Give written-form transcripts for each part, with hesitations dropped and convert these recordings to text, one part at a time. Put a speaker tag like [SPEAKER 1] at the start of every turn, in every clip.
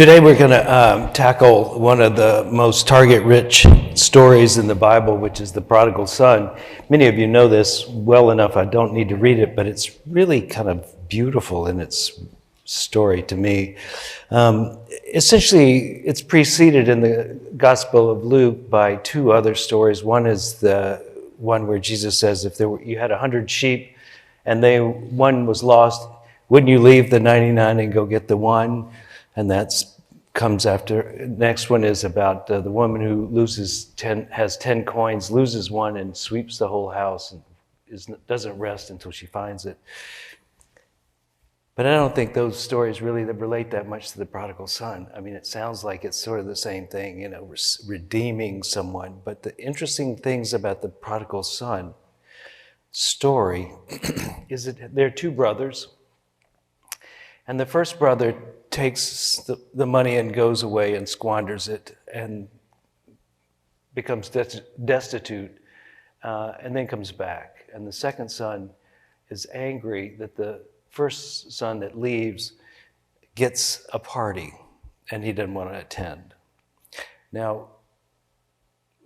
[SPEAKER 1] Today we're going to tackle one of the most target-rich stories in the Bible, which is the prodigal son. Many of you know this well enough, I don't need to read it, but it's really kind of beautiful in its story to me. Essentially, it's preceded in the Gospel of Luke by two other stories. One is the one where Jesus says, if you had 100 sheep and one was lost, wouldn't you leave the 99 and go get the one? And that comes after. Next one is about the woman who has 10 coins, loses one, and sweeps the whole house and doesn't rest until she finds it. But I don't think those stories really relate that much to the prodigal son. I mean, it sounds like it's sort of the same thing, redeeming someone. But the interesting things about the prodigal son story is that there are two brothers. And the first brother takes the money and goes away and squanders it and becomes destitute and then comes back. And the second son is angry that the first son that leaves gets a party and he doesn't want to attend. Now,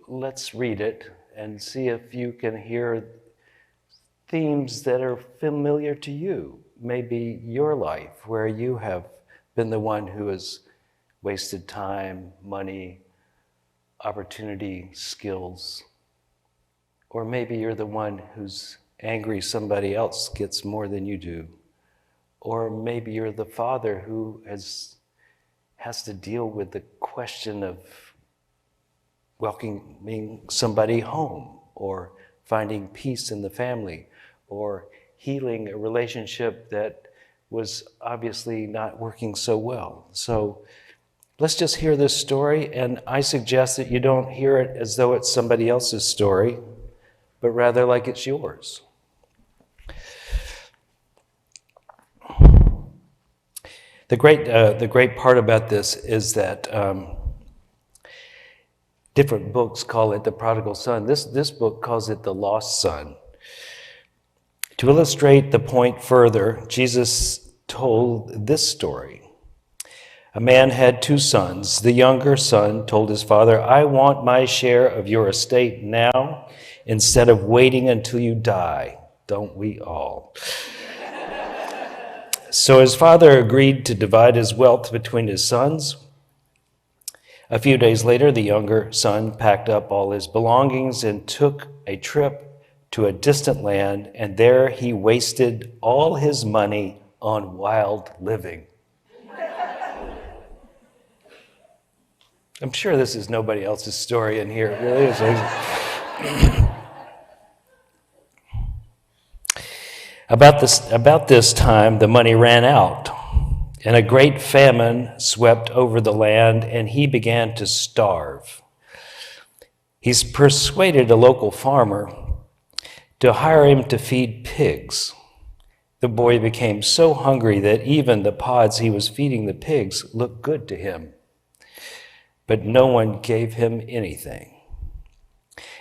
[SPEAKER 1] let's read it and see if you can hear themes that are familiar to you. Maybe your life, where you have been the one who has wasted time, money, opportunity, skills. Or maybe you're the one who's angry somebody else gets more than you do. Or maybe you're the father who has to deal with the question of welcoming somebody home, or finding peace in the family, or healing a relationship that was obviously not working so well. So let's just hear this story, and I suggest that you don't hear it as though it's somebody else's story, but rather like it's yours. The great part about this is that different books call it the prodigal son. This book calls it the lost son. To illustrate the point further, Jesus told this story. A man had two sons. The younger son told his father, "I want my share of your estate now instead of waiting until you die." Don't we all? So his father agreed to divide his wealth between his sons. A few days later, the younger son packed up all his belongings and took a trip to a distant land, and there he wasted all his money on wild living. I'm sure this is nobody else's story in here. It really is. About this time, the money ran out, and a great famine swept over the land, and he began to starve. He's persuaded a local farmer to hire him to feed pigs. The boy became so hungry that even the pods he was feeding the pigs looked good to him. But no one gave him anything.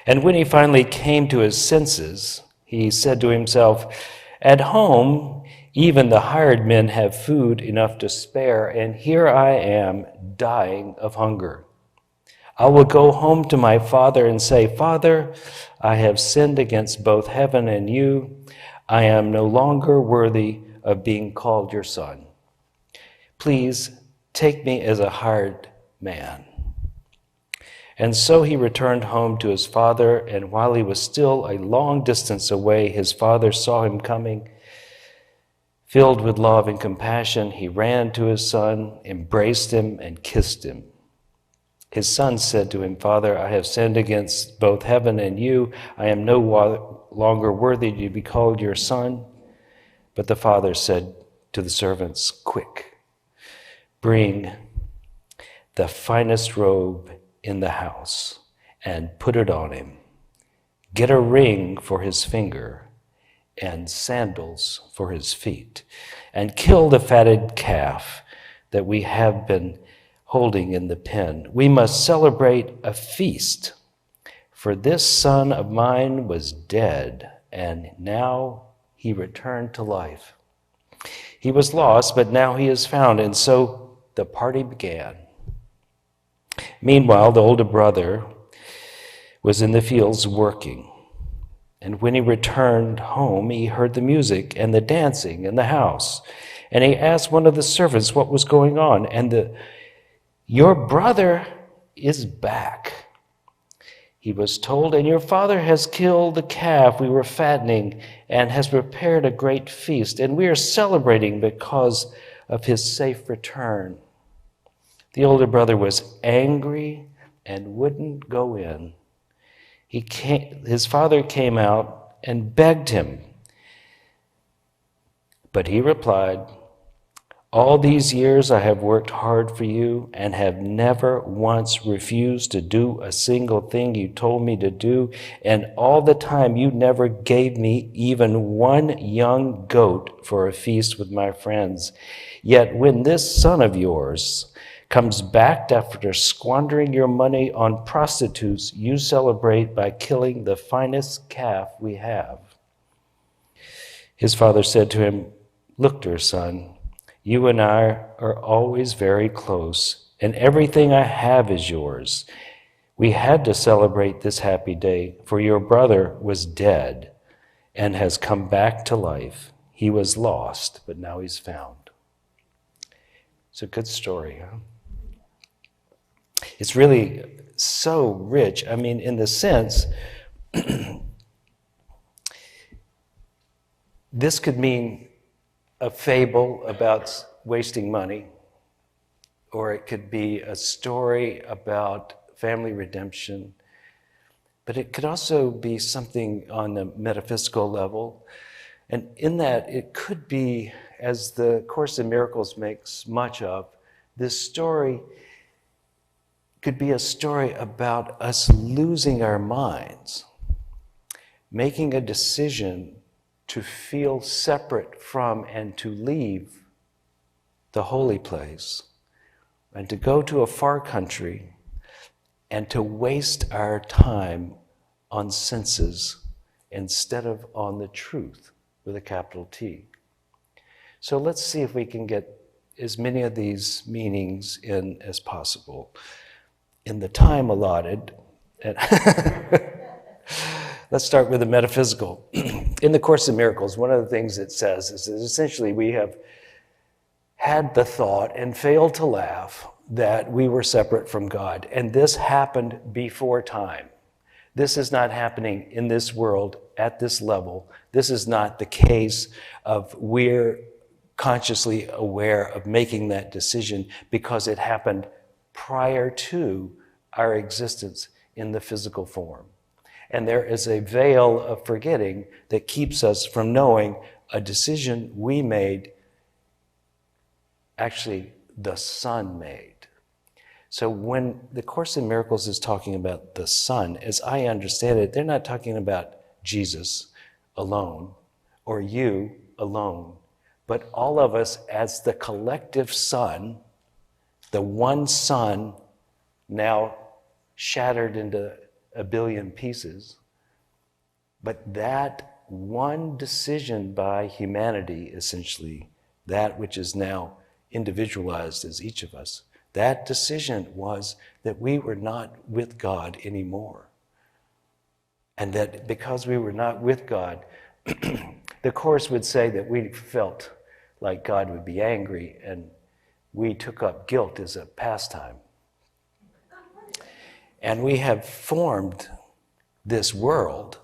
[SPEAKER 1] And when he finally came to his senses, he said to himself, "At home, even the hired men have food enough to spare, and here I am dying of hunger. I will go home to my father and say, 'Father, I have sinned against both heaven and you. I am no longer worthy of being called your son. Please take me as a hired man.' And so he returned home to his father, and while he was still a long distance away, his father saw him coming. Filled with love and compassion, he ran to his son, embraced him, and kissed him. His son said to him, 'Father, I have sinned against both heaven and you. I am no longer worthy to be called your son.' But the father said to the servants, 'Quick, bring the finest robe in the house and put it on him. Get a ring for his finger and sandals for his feet, and kill the fatted calf that we have been holding in the pen. We must celebrate a feast, for this son of mine was dead, and now he returned to life. He was lost, but now he is found.' And so the party began. Meanwhile, the older brother was in the fields working. And when he returned home, he heard the music and the dancing in the house. And he asked one of the servants what was going on. And your brother is back, he was told, and your father has killed the calf we were fattening and has prepared a great feast. And we are celebrating because of his safe return. The older brother was angry and wouldn't go in. His father came out and begged him. But he replied, all these years I have worked hard for you and have never once refused to do a single thing you told me to do. And all the time you never gave me even one young goat for a feast with my friends. Yet when this son of yours comes back after squandering your money on prostitutes, you celebrate by killing the finest calf we have. His father said to him, look, dear son, you and I are always very close, and everything I have is yours. We had to celebrate this happy day, for your brother was dead and has come back to life. He was lost, but now he's found. It's a good story, huh? It's really so rich. I mean, in the sense, this could mean a fable about wasting money, or it could be a story about family redemption, but it could also be something on the metaphysical level. And in that, it could be, as the Course in Miracles makes much of, this story could be a story about us losing our minds, making a decision to feel separate from and to leave the holy place and to go to a far country and to waste our time on senses instead of on the truth with a capital T. So let's see if we can get as many of these meanings in as possible in the time allotted. Let's start with the metaphysical. In the Course in Miracles, one of the things it says is that essentially we have had the thought and failed to laugh that we were separate from God. And this happened before time. This is not happening in this world at this level. This is not the case of we're consciously aware of making that decision because it happened prior to our existence in the physical form. And there is a veil of forgetting that keeps us from knowing a decision we made, actually the Son made. So when the Course in Miracles is talking about the Son, as I understand it, they're not talking about Jesus alone or you alone, but all of us as the collective Son, the one Son now shattered into a billion pieces. But that one decision by humanity, essentially, that which is now individualized as each of us, that decision was that we were not with God anymore. And that because we were not with God, the Course would say that we felt like God would be angry, and we took up guilt as a pastime. And we have formed this world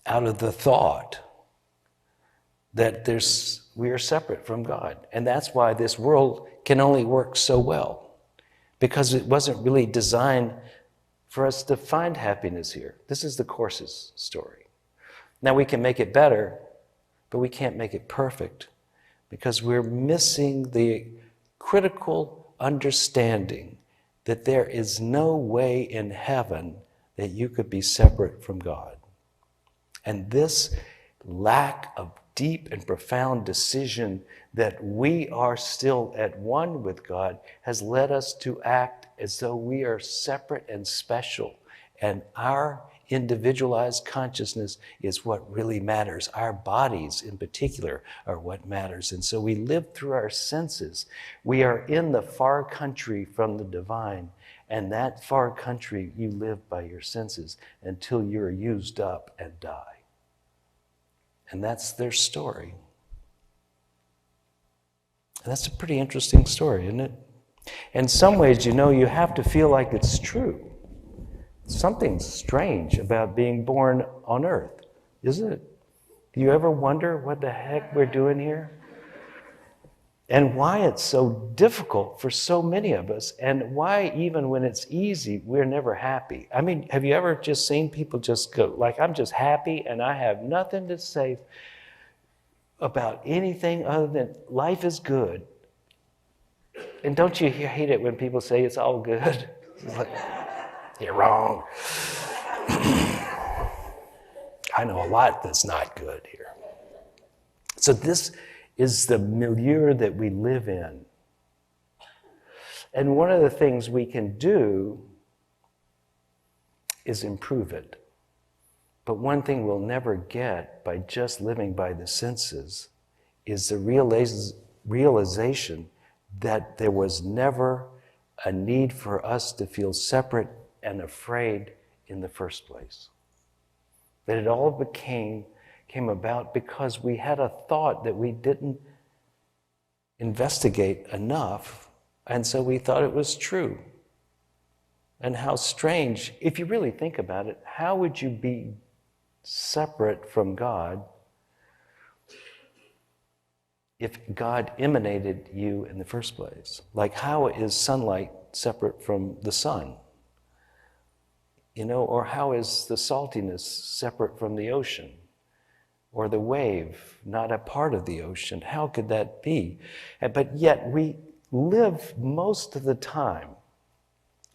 [SPEAKER 1] out of the thought that we are separate from God. And that's why this world can only work so well, because it wasn't really designed for us to find happiness here. This is the Course's story. Now we can make it better, but we can't make it perfect because we're missing the critical understanding that there is no way in heaven that you could be separate from God. And this lack of deep and profound decision that we are still at one with God has led us to act as though we are separate and special, and our individualized consciousness is what really matters. Our bodies in particular are what matters. And so we live through our senses. We are in the far country from the divine. And that far country, you live by your senses until you're used up and die. And that's their story. And that's a pretty interesting story, isn't it? In some ways, you know, you have to feel like it's true. Something strange about being born on earth, isn't it? Do you ever wonder what the heck we're doing here? And why it's so difficult for so many of us, and why even when it's easy, we're never happy. I mean, have you ever just seen people just go, like, I'm just happy and I have nothing to say about anything other than life is good. And don't you hate it when people say it's all good? It's like, you're wrong. I know a lot that's not good here. So this is the milieu that we live in. And one of the things we can do is improve it. But one thing we'll never get by just living by the senses is the realization that there was never a need for us to feel separate and afraid in the first place. That it all came about because we had a thought that we didn't investigate enough, and so we thought it was true. And how strange, if you really think about it, how would you be separate from God if God emanated you in the first place? Like, how is sunlight separate from the sun? You know, or how is the saltiness separate from the ocean? Or the wave not a part of the ocean? How could that be? But yet we live most of the time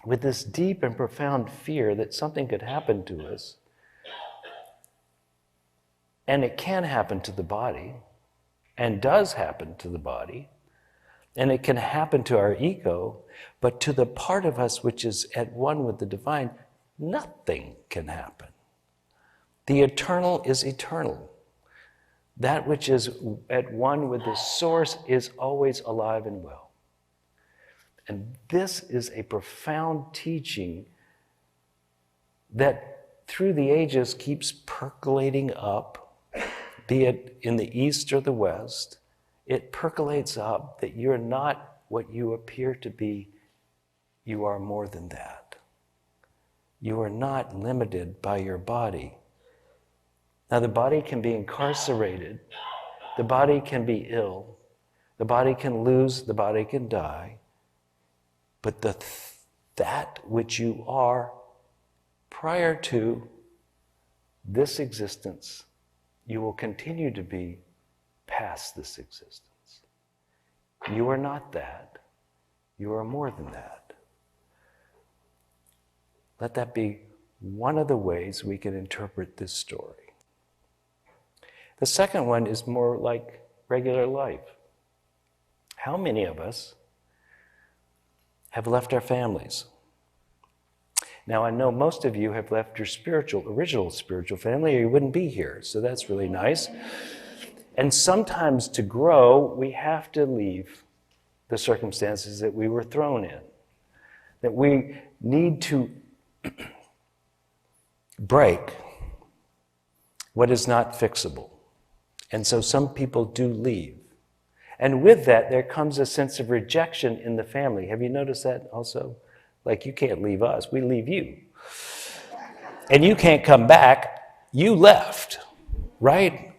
[SPEAKER 1] with this deep and profound fear that something could happen to us. And it can happen to the body, and does happen to the body, and it can happen to our ego, but to the part of us which is at one with the divine, nothing can happen. The eternal is eternal. That which is at one with the source is always alive and well. And this is a profound teaching that through the ages keeps percolating up, be it in the East or the West. It percolates up that you're not what you appear to be. You are more than that. You are not limited by your body. Now, the body can be incarcerated. The body can be ill. The body can lose. The body can die. But that which you are prior to this existence, you will continue to be past this existence. You are not that. You are more than that. Let that be one of the ways we can interpret this story. The second one is more like regular life. How many of us have left our families? Now, I know most of you have left your original spiritual family, or you wouldn't be here, so that's really nice. And sometimes to grow, we have to leave the circumstances that we were thrown in, that we need to break what is not fixable. And so some people do leave. And with that, there comes a sense of rejection in the family. Have you noticed that also? Like, you can't leave us, we leave you. And you can't come back, you left, right?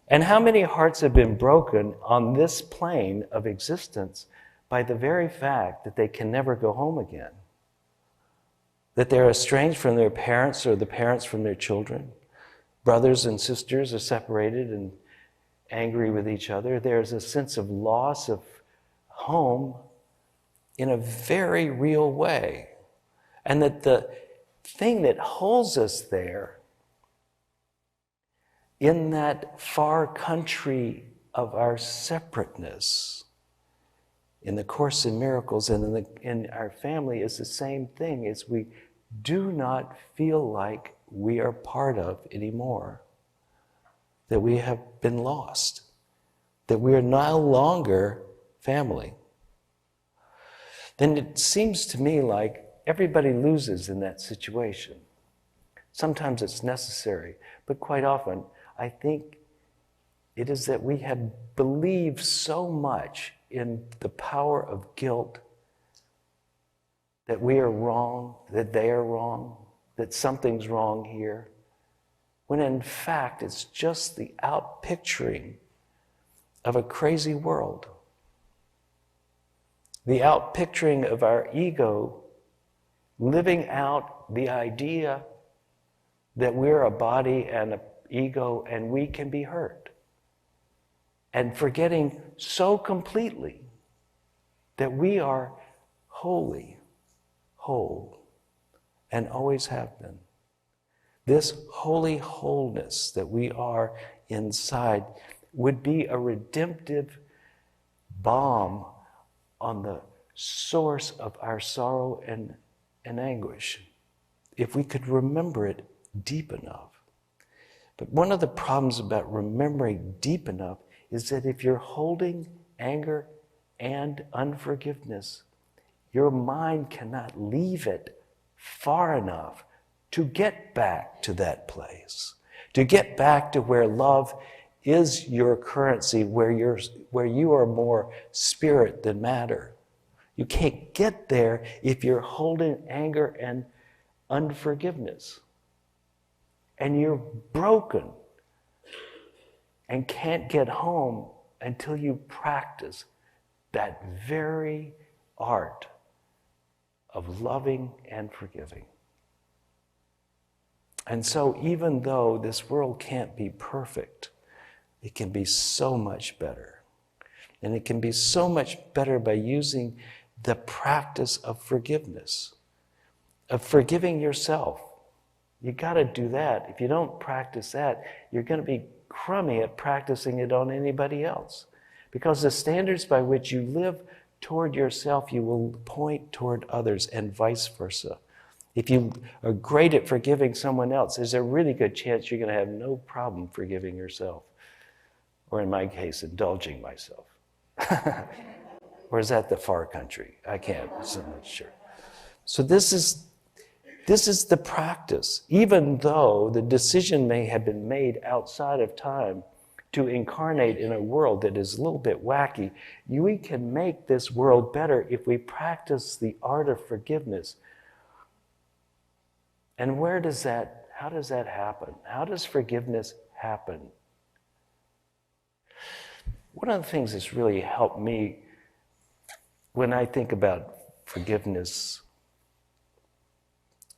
[SPEAKER 1] And how many hearts have been broken on this plane of existence by the very fact that they can never go home again? That they're estranged from their parents or the parents from their children. Brothers and sisters are separated and angry with each other. There's a sense of loss of home in a very real way. And that the thing that holds us there in that far country of our separateness, in the Course in Miracles and in our family, is the same thing, is we do not feel like we are part of anymore, that we have been lost, that we are no longer family, then it seems to me like everybody loses in that situation. Sometimes it's necessary, but quite often I think it is that we have believed so much in the power of guilt, that we are wrong, that they are wrong, that something's wrong here, when in fact it's just the outpicturing of a crazy world. The outpicturing of our ego living out the idea that we're a body and an ego and we can be hurt. And forgetting so completely that we are holy, whole, and always have been. This holy wholeness that we are inside would be a redemptive balm on the source of our sorrow and anguish, if we could remember it deep enough. But one of the problems about remembering deep enough is that if you're holding anger and unforgiveness, your mind cannot leave it far enough to get back to that place, to get back to where love is your currency, where you are more spirit than matter. You can't get there if you're holding anger and unforgiveness. And you're broken and can't get home until you practice that very art of loving and forgiving. And so even though this world can't be perfect, it can be so much better. And it can be so much better by using the practice of forgiveness, of forgiving yourself. You got to do that. If you don't practice that, you're going to be crummy at practicing it on anybody else. Because the standards by which you live toward yourself, you will point toward others, and vice versa. If you are great at forgiving someone else, there's a really good chance you're going to have no problem forgiving yourself. Or in my case, indulging myself. Or is that the far country? I can't, I'm not sure. So this is the practice. Even though the decision may have been made outside of time to incarnate in a world that is a little bit wacky, we can make this world better if we practice the art of forgiveness. And how does that happen? How does forgiveness happen? One of the things that's really helped me when I think about forgiveness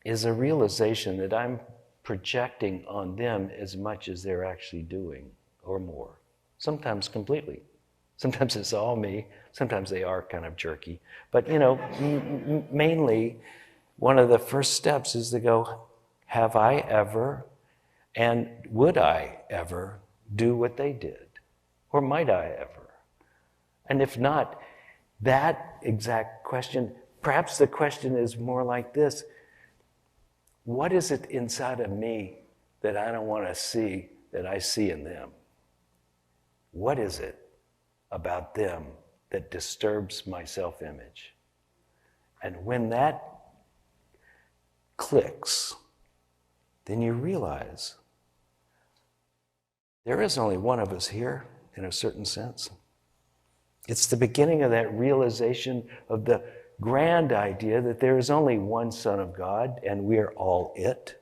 [SPEAKER 1] is a realization that I'm projecting on them as much as they're actually doing, or more. Sometimes completely. Sometimes it's all me. Sometimes they are kind of jerky. But, mainly, one of the first steps is to go, have I ever, and would I ever, do what they did? Or might I ever? And if not, that exact question, perhaps the question is more like this: what is it inside of me that I don't want to see that I see in them? What is it about them that disturbs my self-image? And when that clicks, then you realize there is only one of us here, in a certain sense. It's the beginning of that realization of the grand idea that there is only one Son of God and we are all it.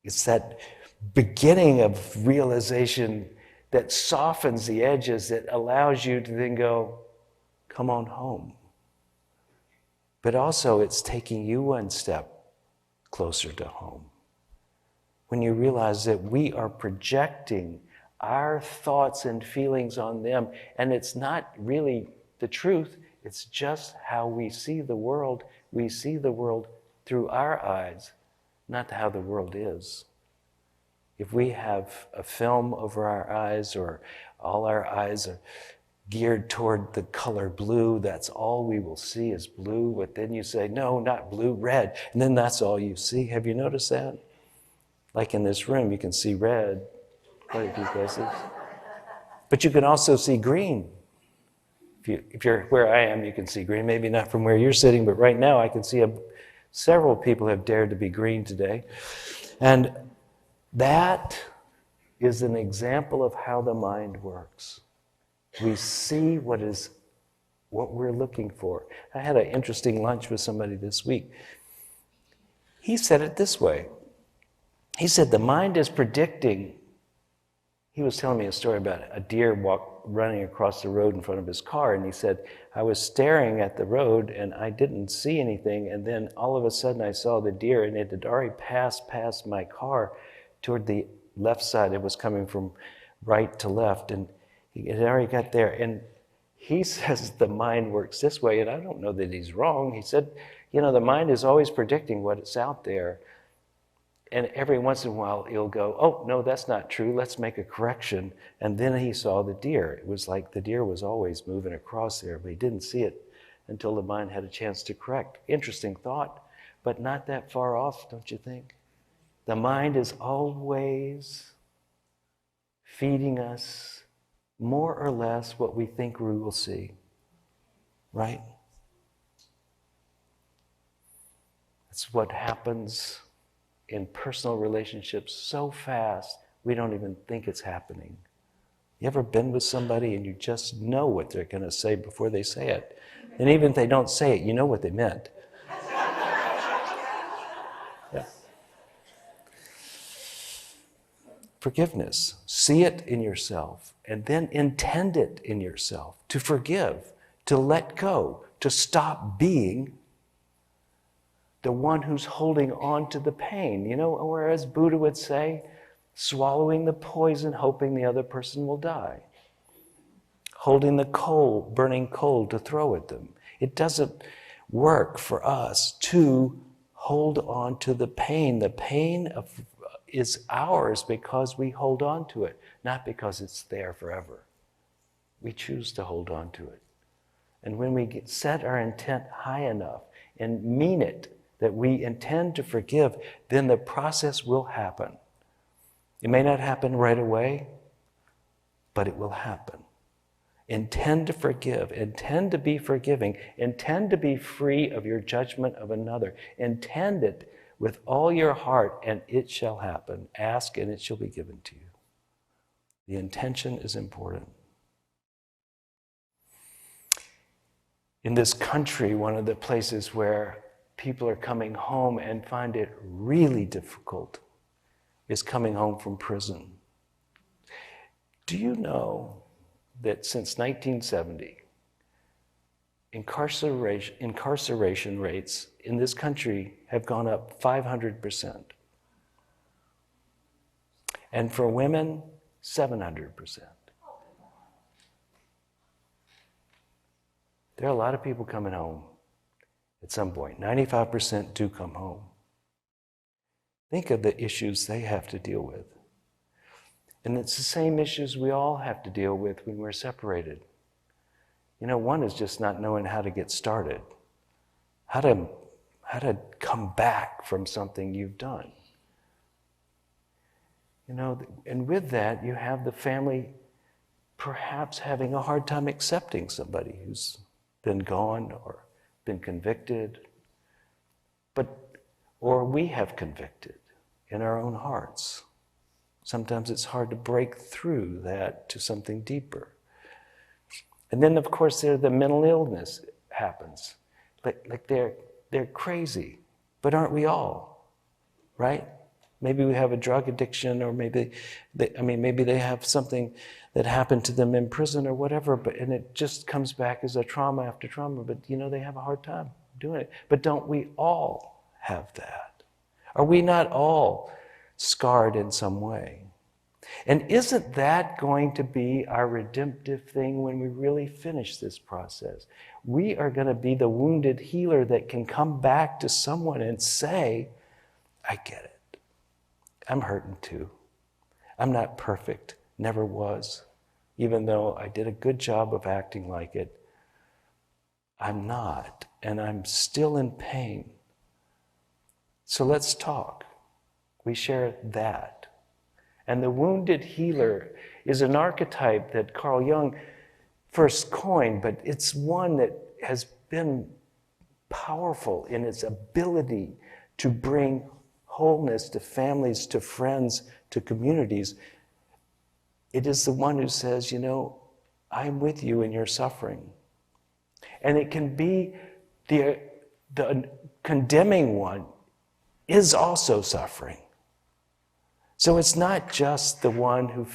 [SPEAKER 1] It's that beginning of realization that softens the edges, that allows you to then go, come on home. But also it's taking you one step closer to home. When you realize that we are projecting our thoughts and feelings on them, and it's not really the truth, it's just how we see the world. We see the world through our eyes, not how the world is. If we have a film over our eyes, or all our eyes are geared toward the color blue. That's all we will see is blue. But then you say, no, not blue, red. And then that's all you see. Have you noticed that? Like in this room, you can see red quite a few places. But you can also see green. If you're where I am, you can see green. Maybe not from where you're sitting, but right now I can see several people have dared to be green today. And that is an example of how the mind works. We see what we're looking for. I had an interesting lunch with somebody this week. He said it this way. He said the mind is predicting. He was telling me a story about a deer running across the road in front of his car, and he said, I was staring at the road and I didn't see anything, and then all of a sudden I saw the deer, and it had already passed past my car toward the left side. It was coming from right to left, and it had already got there. And he says the mind works this way, and I don't know that he's wrong. He said, the mind is always predicting what's out there. And every once in a while, he'll go, oh, no, that's not true. Let's make a correction. And then he saw the deer. It was like the deer was always moving across there, but he didn't see it until the mind had a chance to correct. Interesting thought, but not that far off, don't you think? The mind is always feeding us more or less what we think we will see, right? That's what happens in personal relationships so fast, we don't even think it's happening. You ever been with somebody and you just know what they're going to say before they say it? And even if they don't say it, you know what they meant. Yeah. Forgiveness. See it in yourself and then intend it in yourself. To forgive, to let go, to stop being the one who's holding on to the pain. Whereas Buddha would say, swallowing the poison, hoping the other person will die. Holding the coal, burning coal to throw at them. It doesn't work for us to hold on to the pain. The pain is ours because we hold on to it, not because it's there forever. We choose to hold on to it. And when we set our intent high enough and mean it, that we intend to forgive, then the process will happen. It may not happen right away, but it will happen. Intend to forgive. Intend to be forgiving. Intend to be free of your judgment of another. Intend it with all your heart, and it shall happen. Ask, and it shall be given to you. The intention is important. In this country, one of the places where people are coming home and find it really difficult is coming home from prison. Do you know that since 1970, incarceration rates in this country have gone up 500%? And for women, 700%. There are a lot of people coming home. At some point, 95% do come home. Think of the issues they have to deal with. And it's the same issues we all have to deal with when we're separated. One is just not knowing how to get started, how to come back from something you've done. And with that, you have the family perhaps having a hard time accepting somebody who's been gone or been convicted, or we have convicted in our own hearts. Sometimes it's hard to break through that to something deeper. And then, of course, the mental illness happens. Like they're crazy, but aren't we all? Right? Maybe we have a drug addiction, or maybe they have something that happened to them in prison or whatever, and it just comes back as a trauma after trauma, but they have a hard time doing it. But don't we all have that? Are we not all scarred in some way? And isn't that going to be our redemptive thing when we really finish this process? We are going to be the wounded healer that can come back to someone and say, I get it. I'm hurting too. I'm not perfect. Never was. even though I did a good job of acting like it, I'm not, and I'm still in pain. So let's talk. We share that. And the wounded healer is an archetype that Carl Jung first coined, but it's one that has been powerful in its ability to bring wholeness to families, to friends, to communities. It is the one who says, I'm with you in your suffering. And it can be the condemning one is also suffering. So it's not just the one who,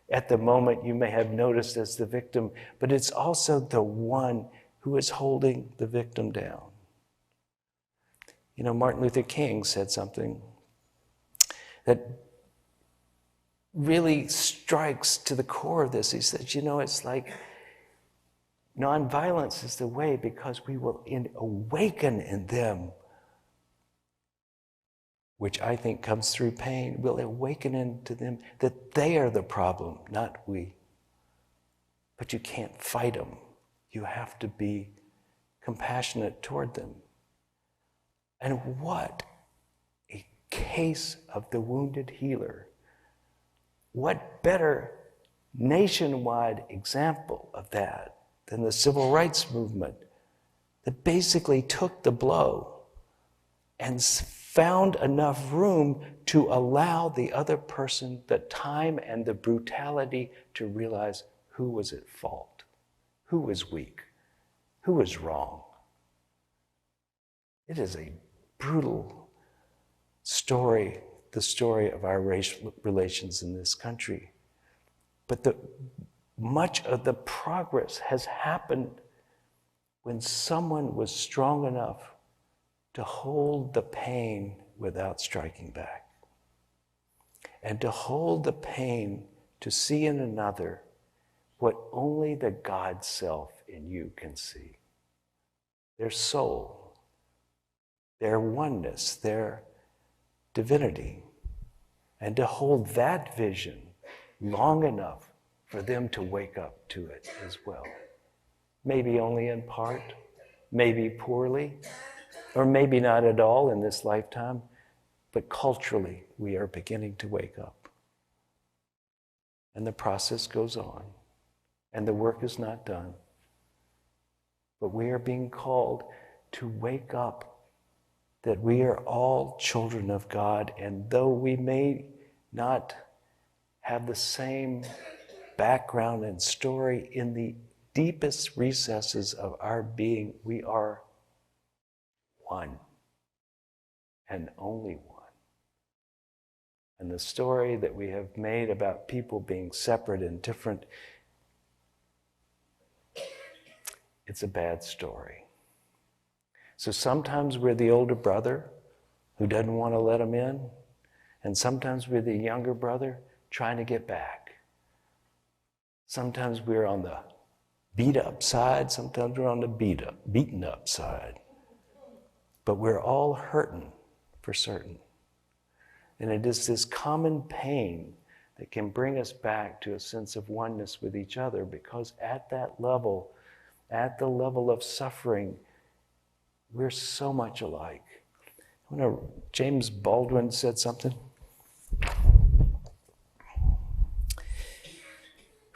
[SPEAKER 1] at the moment, you may have noticed as the victim, but it's also the one who is holding the victim down. Martin Luther King said something that really strikes to the core of this. He said, it's like nonviolence is the way because we will awaken in them, which I think comes through pain, will awaken into them that they are the problem, not we. But you can't fight them. You have to be compassionate toward them. And what a case of the wounded healer. What better nationwide example of that than the civil rights movement that basically took the blow and found enough room to allow the other person the time and the brutality to realize who was at fault, who was weak, who was wrong. It is a brutal story, the story of our racial relations in this country. But much of the progress has happened when someone was strong enough to hold the pain without striking back. And to hold the pain to see in another what only the God self in you can see. Their soul, their oneness, their divinity. And to hold that vision long enough for them to wake up to it as well. Maybe only in part, maybe poorly, or maybe not at all in this lifetime, but culturally we are beginning to wake up. And the process goes on, and the work is not done. But we are being called to wake up that we are all children of God, and though we may not have the same background and story, in the deepest recesses of our being, we are one and only one. And the story that we have made about people being separate and different, it's a bad story. So sometimes we're the older brother who doesn't want to let them in, and sometimes we're the younger brother trying to get back. Sometimes we're on the beat up side, sometimes we're on the beaten up side. But we're all hurting for certain. And it is this common pain that can bring us back to a sense of oneness with each other, because at that level, at the level of suffering, we're so much alike. James Baldwin said something.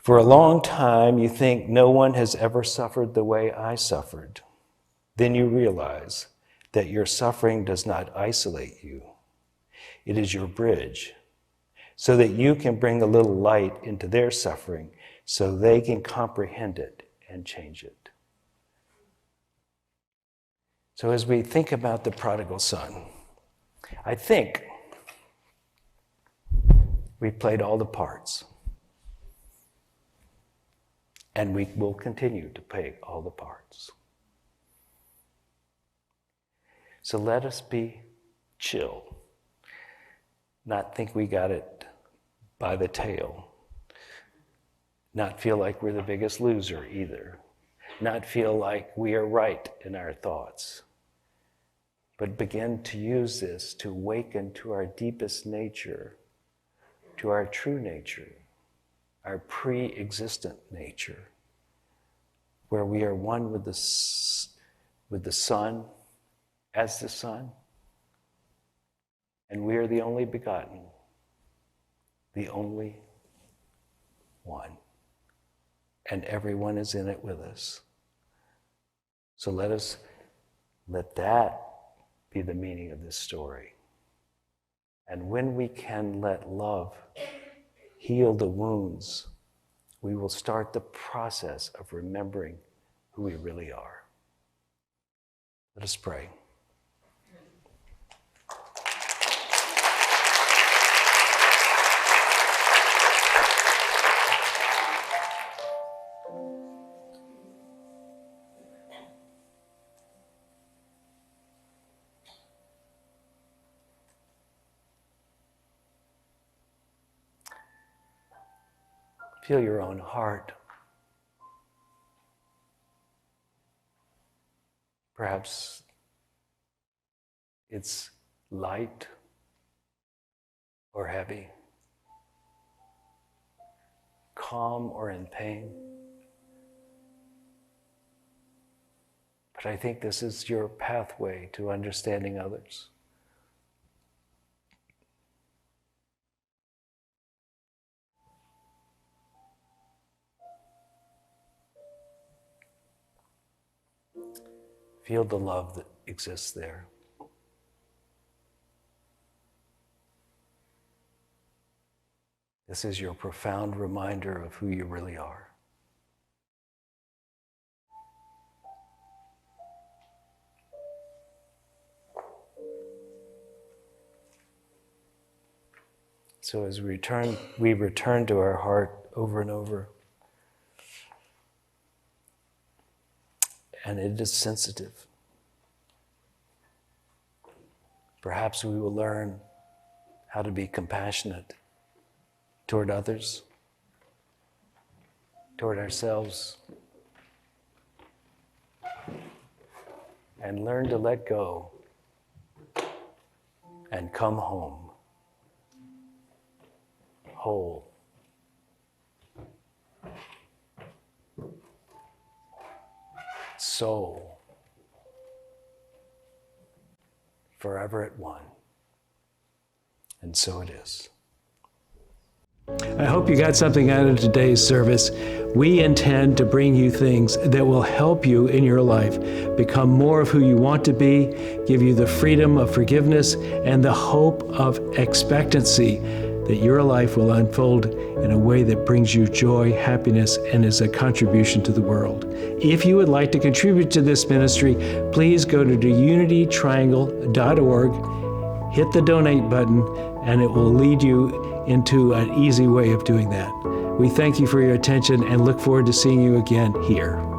[SPEAKER 1] For a long time, you think no one has ever suffered the way I suffered. Then you realize that your suffering does not isolate you. It is your bridge, so that you can bring a little light into their suffering, so they can comprehend it and change it. So as we think about the prodigal son, I think we played all the parts. And we will continue to play all the parts. So let us be chill. Not think we got it by the tail. Not feel like we're the biggest loser either. Not feel like we are right in our thoughts. But begin to use this to awaken to our deepest nature, to our true nature, our pre-existent nature, where we are one with the Son as the Son, and we are the only begotten, the only one, and everyone is in it with us. So let that be the meaning of this story. And when we can let love heal the wounds, we will start the process of remembering who we really are. Let us pray. Feel your own heart. Perhaps it's light or heavy, calm or in pain. But I think this is your pathway to understanding others. Feel the love that exists there. This is your profound reminder of who you really are. So as we return to our heart over and over. And it is sensitive. Perhaps we will learn how to be compassionate toward others, toward ourselves, and learn to let go and come home whole. Soul, forever at one. And so it is.
[SPEAKER 2] I hope you got something out of today's service. We intend to bring you things that will help you in your life become more of who you want to be, give you the freedom of forgiveness and the hope of expectancy that your life will unfold in a way that brings you joy, happiness, and is a contribution to the world. If you would like to contribute to this ministry, please go to unitytriangle.org, hit the donate button, and it will lead you into an easy way of doing that. We thank you for your attention and look forward to seeing you again here.